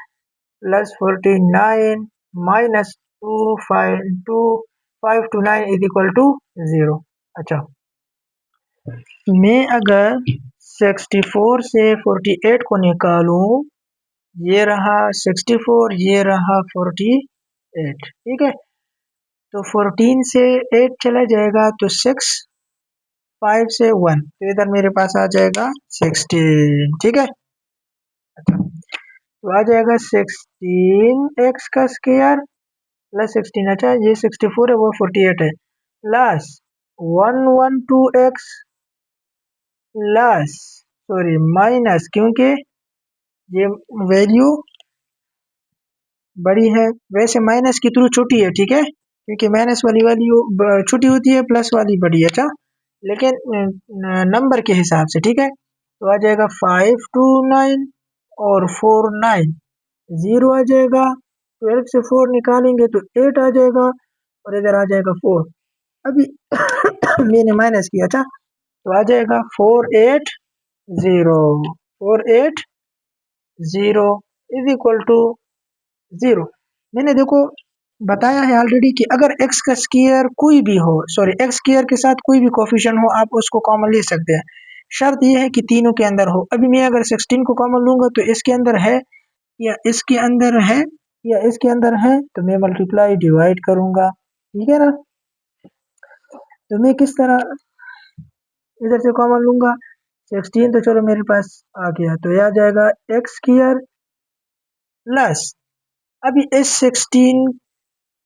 plus 49 minus 5 to 9 is equal to 0। अच्छा, मैं अगर 64 से 48 को निकालूं, ये रहा 64, ये रहा 48। ठीक है, तो 14 से 8 चला जाएगा तो 6, 5 से 1, तो इधर मेरे पास आ जाएगा 16। ठीक है, अच्छा, तो आ जाएगा 16 एक्स का स्क्वायर प्लस 16, अच्छा ये 64 है वो 48 है, plus 112 x plus sorry minus, क्योंकि ये वैल्यू बड़ी है, वैसे माइनस की थ्रू छोटी है। ठीक है, क्योंकि माइनस वाली वैल्यू छोटी होती है, प्लस वाली बड़ी है। अच्छा, लेकिन नंबर के हिसाब से। ठीक है, तो आ जाएगा 5 to 9 और 4 9, 0 आ जाएगा, 12 से 4 निकालेंगे तो 8 आ जाएगा और इधर आ जाएगा 4। अभी मैंने माइनस किया था, तो आ जाएगा 480, 480 इज इक्वल टू 0। मैंने देखो बताया है ऑलरेडी कि अगर x का स्क्वायर कोई भी हो, सॉरी x स्क्वायर के साथ कोई भी कोफिशिएंट हो, आप उसको कॉमन ले सकते हैं, शर्त यह है कि तीनों के अंदर हो। अभी मैं अगर 16 को कॉमन लूंगा तो इसके अंदर है या इसके अंदर है या इसके अंदर है, तो मैं मल्टीप्लाई डिवाइड करूंगा। ठीक है ना, तो मैं किस तरह इधर से कॉमन लूंगा, 16 तो चलो मेरे पास आ गया, तो यह आ जाएगा एक्स स्क्वायर प्लस, अभी इस 16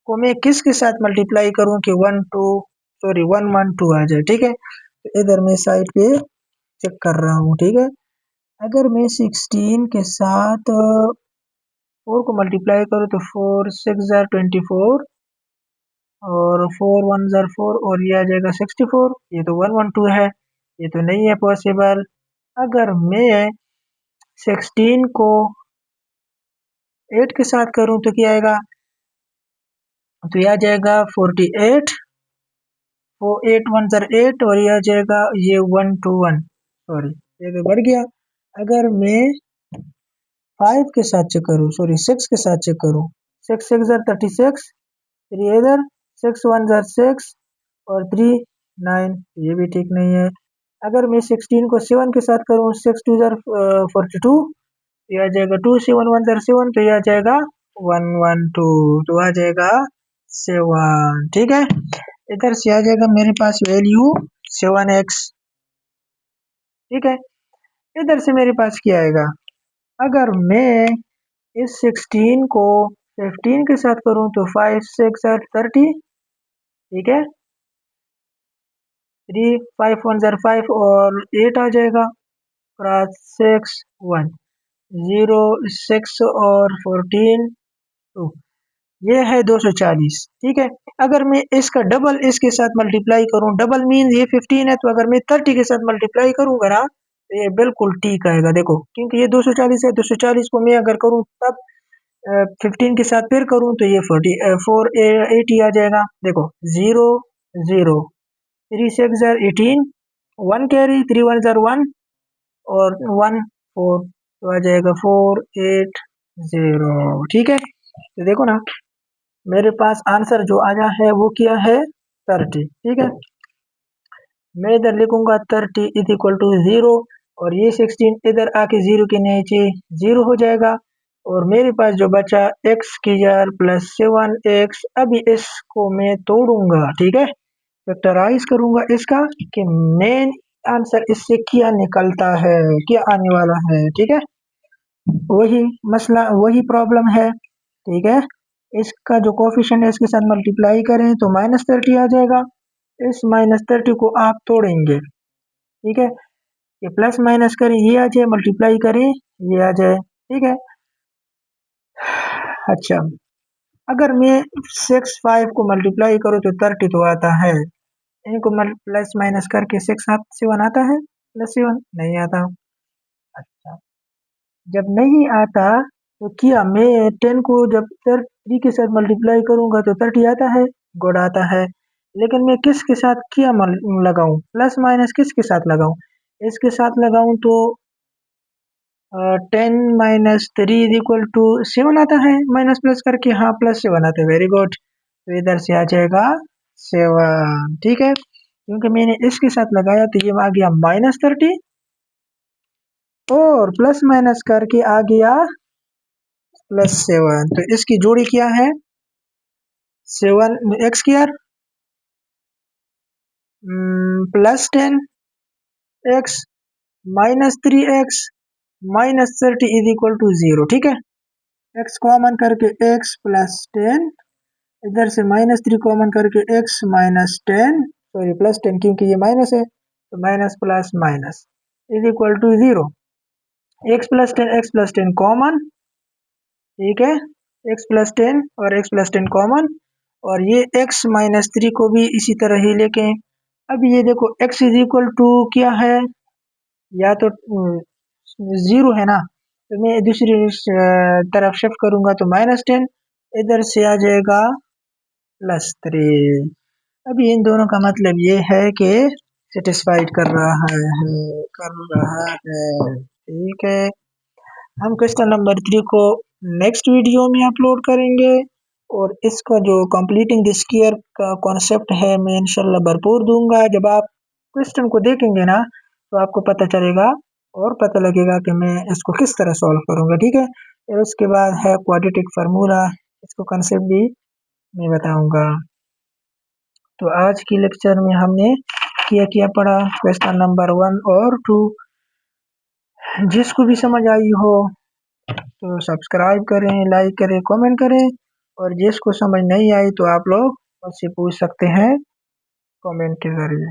को मैं किसके साथ मल्टीप्लाई करूं कि 112 आ जाए। ठीक है, तो इधर मैं साइड पे चेक कर रहा हूँ। ठीक है, अगर मैं 16 के साथ 4 को मल्टीप्लाई करूँ तो 4 6 are 24 और 4 1 are 4 और ये आ जाएगा 64, ये तो 112 है, ये तो नहीं है पॉसिबल। अगर मैं 16 को 8 के साथ करूं तो क्या आएगा, तो ये आ जाएगा 48, 4 8 1 are 8 और ये आ जाएगा ये 121, सॉरी ये तो बढ़ गया। अगर मैं 5 के साथ चेक करूं, सॉरी 6 के साथ चेक करूं, 6 6 are 36, 3 इधर 6 1 are 6 और 3 9, ये भी ठीक नहीं है। अगर मैं 16 को 7 के साथ करूं, 6 2 are 42, ये आ जाएगा 2 7 1 are 7, तो ये आ जाएगा 112, तो आ जाएगा 7। ठीक है, इधर से आ जाएगा मेरे पास वैल्यू 7x। ठीक है, इधर से मेरे पास क्या आएगा, अगर मैं इस 16 को 15 के साथ करूं तो 5 6 are 30। ठीक है, 3 5 1 are 5 और 8 आ जाएगा, क्रॉस 6 1 0 6 और 14 2, ये है 240, ठीक है। अगर मैं इसका डबल इसके साथ मल्टीप्लाई करूं, डबल मीन ये 15 है, तो अगर मैं 30 के साथ मल्टीप्लाई करूंगा ना तो ये बिल्कुल ठीक आएगा, देखो, क्योंकि ये 240 है, 240 को मैं अगर करूं तब 15 के साथ फिर करूं तो ये 480 आ जाएगा, देखो, 0 0 3 6 18, 1 कैरी, 3 1 1 और 1 4, तो आ जाएगा 480, ठीक है। तो देखो ना, मेरे पास आंसर जो आया है वो क्या है, 30, ठीक है। मैं इधर लिखूंगा 30 इज इक्वल टू 0, और ये 16 इधर आके 0 के नीचे 0 हो जाएगा, और मेरे पास जो बचा x स्क्वायर प्लस 7x, अभी इसको मैं तोड़ूंगा, ठीक है, फैक्टराइज करूंगा इसका कि मेन आंसर इससे क्या निकलता है, क्या आने वाला है, ठीक है। वही मसला, वही प्रॉब्लम है, ठीक है। इसका जो कोफिशिएंट है इसके साथ मल्टीप्लाई करें तो -30 आ जाएगा, इस -30 को आप तोड़ेंगे, ठीक है, ये प्लस माइनस करें ये आ जाए, मल्टीप्लाई करें ये आ जाए, ठीक है। अच्छा, अगर मैं 6 5 को मल्टीप्लाई करूँ तो 30 तो आता है, इनको प्लस माइनस करके 6 7 आता है, प्लस 7 नहीं आता। अच्छा, जब नहीं आता तो क्या मैं 10 को जब 3 के साथ मल्टीप्लाई करूंगा तो 30 आता है, गुड आता है, लेकिन मैं किसके साथ क्या लगाऊं, प्लस माइनस किसके साथ लगाऊं, इसके साथ लगाऊं तो 10 -3 इज इक्वल टू 7 आता है, माइनस प्लस करके, हाँ +7 आता है, वेरी गुड, तो इधर से आ जाएगा 7, ठीक है, क्योंकि मैंने इसके साथ लगाया तो ये आ गया -30, और प्लस माइनस करके आ गया +7, तो इसकी जोड़ी क्या है, 7 x square plus 10x minus 3x minus 30 is equal to 0, ठीक है। x कॉमन करके x प्लस 10, इधर से -3 कॉमन करके x माइनस 10, सॉरी प्लस 10 क्योंकि ये माइनस है, तो minus plus minus is equal to 0, x plus 10 common, ठीक है, x प्लस 10 और x प्लस 10 कॉमन, और ये x माइनस 3 को भी इसी तरह ही लेके, अब ये देखो x इज इक्वल टू क्या है, या तो 0 है ना, तो मैं दूसरी तरफ शिफ्ट करूंगा तो -10, इधर से आ जाएगा +3, अभी इन दोनों का मतलब ये है कि सेटिस्फाइड कर रहा है, ठीक है। हम क्वेश्चन नंबर 3 को नेक्स्ट वीडियो में अपलोड करेंगे, और इसका जो कंप्लीटिंग द स्क्वायर का कॉन्सेप्ट है मैं इंशाल्लाह भरपूर दूंगा, जब आप क्वेश्चन को देखेंगे ना तो आपको पता चलेगा और पता लगेगा कि मैं इसको किस तरह सॉल्व करूंगा, ठीक है। और उसके बाद है क्वाड्रेटिक फार्मूला, इसको कंसेप्ट भी मैं बताऊंगा। तो आज की लेक्चर में हमने क्या पढ़ा, क्वेश्चन नंबर 1 और 2, जिसको भी समझ आई हो तो सब्सक्राइब करें, लाइक करें, कमेंट करें, और जिसको समझ नहीं आई तो आप लोग मुझसे पूछ सकते हैं कमेंट के ज़रिए।